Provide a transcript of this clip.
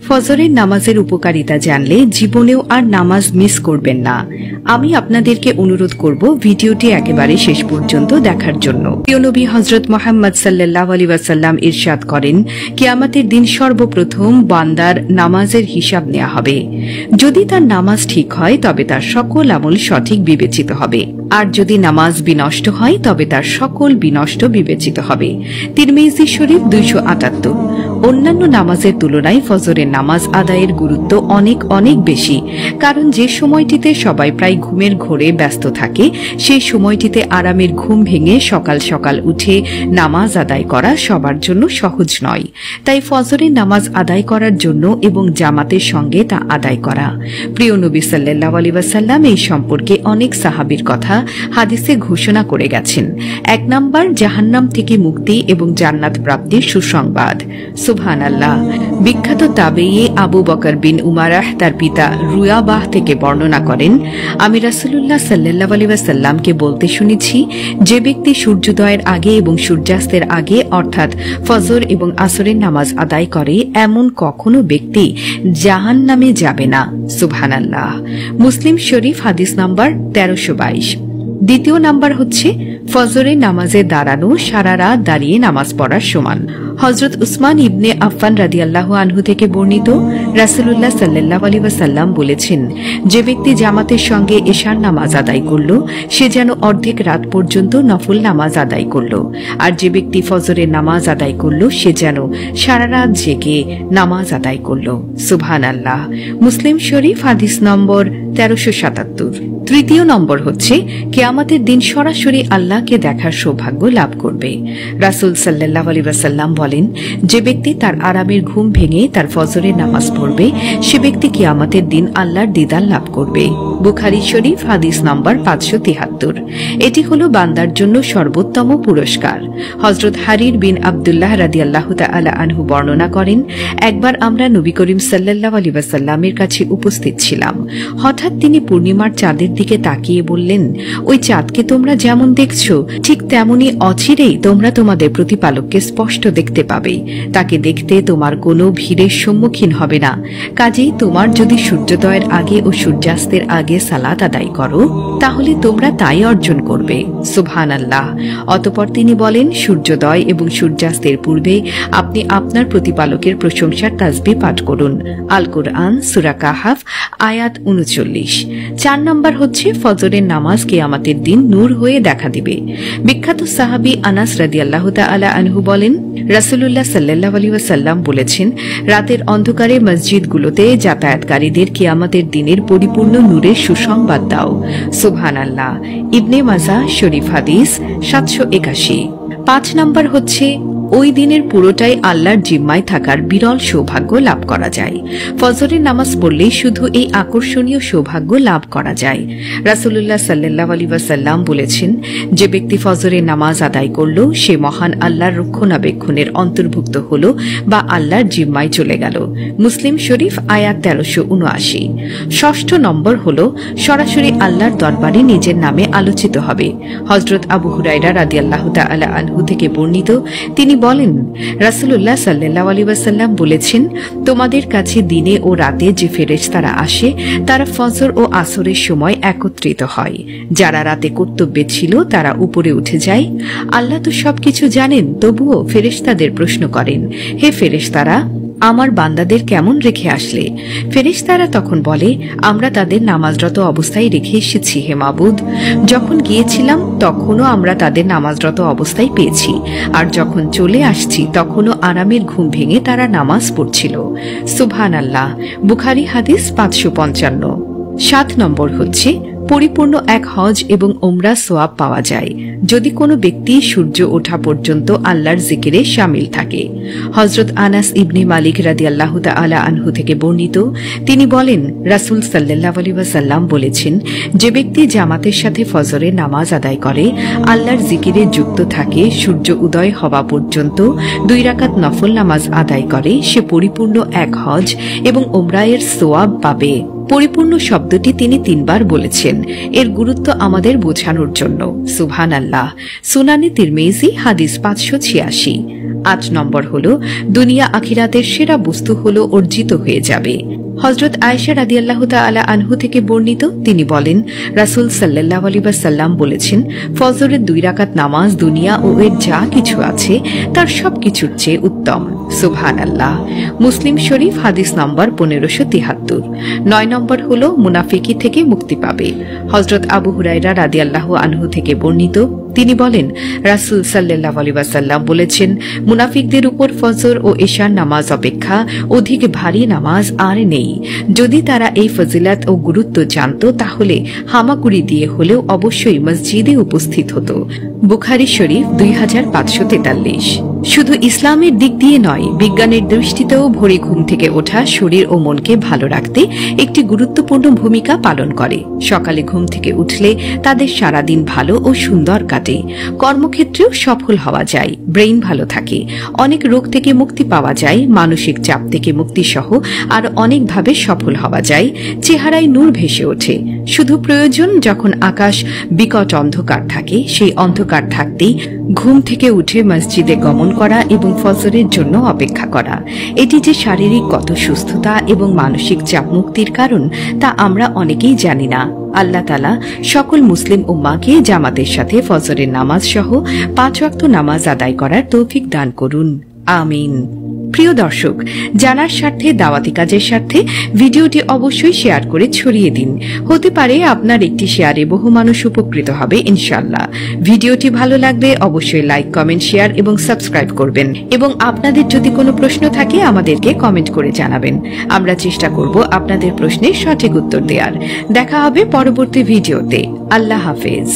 ফজরের নামাজের উপকারিতা জানলে জীবনেও আর নামাজ মিস করবেন না। আমি আপনাদেরকে অনুরোধ করব ভিডিওটি একেবারে শেষ পর্যন্ত দেখার জন্য। প্রিয় নবী হযরত মুহাম্মদ সাল্লাল্লাহু আলাইহি ওয়াসাল্লাম ইরশাদ করেন, কিয়ামতের দিন সর্বপ্রথম বান্দার নামাজের হিসাব নেওয়া হবে। যদি তার নামাজ ঠিক হয় তবে তার সকল আমল সঠিক বিবেচিত হবে, আর যদি নামাজ বিনষ্ট হয় তবে তার সকল বিনষ্ট বিবেচিত হবে। তিরমিজি শরীফ 278। অন্যান্য নামাজের তুলনায় ফজরের নামাজ আদায়ের গুরুত্ব অনেক অনেক বেশি, কারণ যে সময়টিতে সবাই প্রায় ঘুমের ঘোরে ব্যস্ত থাকে সেই সময়টিতে আরামের ঘুম ভেঙে সকাল সকাল উঠে নামাজ আদায় করা সবার জন্য সহজ নয়। তাই ফজরের নামাজ আদায় করার জন্য এবং জামাতের সঙ্গে তা আদায় করা। প্রিয় নবী সাল্লাল্লাহু আলাইহি ওয়াসাল্লাম এই সম্পর্কে অনেক সাহাবীর কথা হাদিসে ঘোষণা করে গেছেন। 1 নাম্বার, জাহান্নাম থেকে মুক্তি এবং জান্নাত প্রাপ্তির সুসংবাদ। সুবহানাল্লাহ। বিখ্যাত তাবেঈ আবু বকর বিন উমারাহ তার পিতা রুয়াবাহ থেকে বর্ণনা করেন, আমি রাসূলুল্লাহ সাল্লাল্লাহু আলাইহি ওয়াসাল্লামকে বলতে শুনেছি, যে ব্যক্তি সূর্যোদয়ের আগে এবং সূর্যাস্তের আগে অর্থাৎ ফজর এবং আসরের নামাজ আদায় করে এমন কখনো ব্যক্তি জাহান্নামে যাবে না। সুবহানাল্লাহ। মুসলিম শরীফ হাদিস নাম্বার 1322। দ্বিতীয় নাম্বার হচ্ছে ফজরের নামাজে দাঁড়ানো সারা রাত দাঁড়িয়ে নামাজ পড়ার সমান। হযরত উসমান ইবনে আফফান রাদিয়াল্লাহু আনহু থেকে বর্ণিত, রাসূলুল্লাহ সাল্লাল্লাহু আলাইহি ওয়াসাল্লাম বলেছেন, যে ব্যক্তি জামাতের সঙ্গে এশার নামাজ আদায় করল সে যেন অর্ধেক রাত পর্যন্ত নফল নামাজ আদায় করল, আর যে ব্যক্তি ফজরের নামাজ আদায় করল সে যেন সারা রাত জেগে নামাজ আদায় করল। সুবহানাল্লাহ। মুসলিম শরীফ হাদিস নম্বর 1377। তৃতীয় নম্বর হচ্ছে কিয়ামতের দিন সরাসরি আল্লাহকে দেখার সৌভাগ্য লাভ করবে। রাসূল সাল্লাল্লাহু আলাইহি ওয়াসাল্লাম বলেন, যে ব্যক্তি তার আরামের ঘুম ভেঙে তার ফজরের নামাজ পড়বে সে ব্যক্তি কিয়ামতের দিন আল্লাহর দিদার লাভ করবে। বুখারী শরীফ হাদিস নাম্বার 573। এটি হলো বান্দার জন্য সর্বোত্তম পুরস্কার। হযরত হারির বিন আব্দুল্লাহ রাদিয়াল্লাহু তাআলা আনহু বর্ণনা করেন, একবার আমরা নবী করিম সাল্লাল্লাহু আলাইহি ওয়াসাল্লামের কাছে উপস্থিত ছিলাম। হঠাৎ তিনি পূর্ণিমার চাঁদের দিকে তাকিয়ে বললেন, ওই চাঁদকে তোমরা যেমন দেখছো ঠিক তেমনি অচিরেই তোমরা তোমাদের প্রতিপালককে স্পষ্ট দেখতে পাবে। তাকে দেখতে তোমার কোনো ভিড়ের সম্মুখীন হবে না। কাজেই তোমার যদি সূর্যোদয়ের আগে ও সূর্যাস্তের আগে সালাত আদায় করো তাহলে তোমরা তাই অর্জন করবে। সুবহানাল্লাহ। অতঃপর তিনি বলেন, সূর্যোদয় এবং সূর্যাস্তের পূর্বে আপনি আপনার প্রতিপালকের প্রশংসার তাসবিহ পাঠ করুন। আল কুরআন সূরা কাহাফ আয়াত 39। 4 নাম্বার হচ্ছে ফজরের নামাজ কিয়ামতের দিন নূর হয়ে দেখা দিবে। বিখ্যাত সাহাবী আনাস রাদিয়াল্লাহু তাআলা আনহু বলেন, রাসূলুল্লাহ সাল্লাল্লাহু আলাইহি ওয়াসাল্লাম বলেছেন, রাতের অন্ধকারে মসজিদগুলোতে যাতায়াতকারীদের কিয়ামতের দিনের পরিপূর্ণ নূরের সুসংবাদ দাও। সুবহানাল্লাহ। ইবনে মাজাহ শরীফ হাদিস 781। 5 নাম্বার হচ্ছে ওই দিনের পুরোটাই আল্লাহর জিম্মায় থাকার বিরল সৌভাগ্য লাভ করা যায়। ফজরের নামাজ পড়লে শুধু এই আকর্ষণীয় সৌভাগ্য লাভ করা যায়। রাসূলুল্লাহ সাল্লাল্লাহু আলাইহি ওয়াসাল্লাম বলেছেন, যে ব্যক্তি ফজরের নামাজ আদায় করল সে মহান আল্লাহর রক্ষণাবেক্ষণের অন্তর্ভুক্ত হল বা আল্লাহর জিম্মায় চলে গেল। মুসলিম শরীফ আয়াত 1379। 6ষ্ঠ নম্বর হল সরাসরি আল্লাহর দরবারে নিজের নামে আলোচিত হবে। হযরত আবু হুরায়রা রাদিয়াল্লাহু তাআলা আনহু থেকে বর্ণিত, তিনি বলেন, রাসূলুল্লাহ সাল্লাল্লাহু আলাইহি ওয়াসাল্লাম বলেছেন, তোমাদের কাছে দিনে ও রাতে যে ফেরেশতারা আসে তারা ফজর ও আসরের সময় একত্রিত হয়। যারা রাতে কর্তব্যে ছিল তারা উপরে উঠে যায়। আল্লাহ তো সবকিছু জানেন, তবুও ফেরেশতাদের প্রশ্ন করেন, হে ফেরেশতারা, আমার বান্দাদের কেমন রেখে আসলে? ফেরেশতারা তখন বলে, আমরা তাদের নামাজরত অবস্থায় রেখে এসেছি হে মাবুদ। যখন গিয়েছিলাম তখনও আমরা তাদের নামাজরত অবস্থায় পেয়েছি, আর যখন চলে আসছি তখনও আরামের ঘুম ভেঙে তারা নামাজ পড়ছিল। সুবহানাল্লাহ। বুখারী হাদিস 555। 7 নম্বর হচ্ছে পরিপূর্ণ এক হজ এবং উমরা সোয়াব পাওয়া যায় যদি কোনো ব্যক্তি সূর্য ওঠা পর্যন্ত আল্লাহর জিকিরে শামিল থাকে। হযরত আনাস ইবনে মালিক রাদিয়াল্লাহু তাআলা আনহু থেকে বর্ণিত, তিনি বলেন, রাসূল সাল্লাল্লাহু আলাইহি ওয়াসাল্লাম বলেছেন, যে ব্যক্তি জামাতের সাথে ফজরের নামাজ আদায় করে আল্লাহর জিকিরে যুক্ত থাকে সূর্য উদয় হওয়া পর্যন্ত 2 রাকাত নফল নামাজ আদায় করে সে পরিপূর্ণ এক হজ এবং উমরায়ের সোয়াব পাবে। পরিপূর্ণ শব্দটি তিনি 3 বার বলেছেন, এর গুরুত্ব আমাদের বোঝানোর জন্য। সুবহানাল্লাহ। সুনানে তিরমিজি হাদিস 586। 8 নম্বর হলো দুনিয়া আখিরাতের সেরা বস্তু হলো অর্জিত হয়ে যাবে। হযরত আয়েশা রাদিয়াল্লাহু তাআলা আনহু থেকে বর্ণিত, তিনি বলেন, রাসূল সাল্লাল্লাহু আলাইহি ওয়াসাল্লাম বলেছেন, ফজরের 2 রাকাত নামাজ দুনিয়া ও এর যা কিছু আছে তার সবকিছুর চেয়ে উত্তম। সুবহানাল্লাহ। মুসলিম শরীফ হাদিস নম্বর 1573। 9 নম্বর হলো মুনাফিকি থেকে মুক্তি পাবে। হযরত আবু হুরায়রা রাদিয়াল্লাহু আনহু থেকে বর্ণিত, তিনি বলেন, রাসূল সাল্লাল্লাহু আলাইহি ওয়াসাল্লাম বলেছেন, মুনাফিকদের উপর ফজর ও ইশার নামাজ অপেক্ষা অধিক ভারী নামাজ আর নেই। যদি তারা এই ফজিলত ও গুরুত্ব জানত তাহলে হামাগুড়ি দিয়ে হলেও অবশ্যই মসজিদে উপস্থিত হতো। বুখারী শরীফ 2543। শুধু ইসলামের দিক দিয়ে নয়, বিজ্ঞানের দৃষ্টিতেও ভোরে ঘুম থেকে ওঠা শরীর ও মনকে ভালো রাখতে একটি গুরুত্বপূর্ণ ভূমিকা পালন করে। সকালে ঘুম থেকে উঠলে তাদের সারাদিন ভালো ও সুন্দর কাটে, কর্মক্ষেত্রেও সফল হওয়া যায়, ব্রেইন ভালো থাকে, অনেক রোগ থেকে মুক্তি পাওয়া যায়, মানসিক চাপ থেকে মুক্তি সহ আর অনেকভাবে সফল হওয়া যায়, চেহারায় নূর ভেসে ওঠে। শুধু প্রয়োজন যখন আকাশ বিকট অন্ধকার থাকে, সেই অন্ধকার থাকতেই ঘুম থেকে উঠে মসজিদে গমন করা এবং ফজরের জন্য অপেক্ষা করা। এটি যে শারীরিক কত সুস্থতা এবং মানসিক চাপ মুক্তির কারণ তা আমরা অনেকেই জানি না। আল্লাহ তাআলা সকল মুসলিম উম্মাহকে জামাতের সাথে ফজরের নামাজ সহ 5 ওয়াক্ত নামাজ আদায় করার তৌফিক দান করুন। আমিন। প্রিয় দর্শক, জানার স্বার্থে, দাওয়াতি কাজের স্বার্থে ভিডিওটি অবশ্যই শেয়ার করে ছড়িয়ে দিন। হতে পারে আপনার একটি শেয়ারে বহু মানুষ উপকৃত হবে ইনশাআল্লাহ। ভিডিওটি ভালো লাগলে অবশ্যই লাইক, কমেন্ট, শেয়ার এবং সাবস্ক্রাইব করবেন এবং আপনাদের যদি কোনো প্রশ্ন থাকে আমাদেরকে কমেন্ট করে জানাবেন। আমরা চেষ্টা করব আপনাদের প্রশ্নের সঠিক উত্তর দেওয়ার। দেখা হবে পরবর্তী ভিডিওতে। আল্লাহ হাফেজ।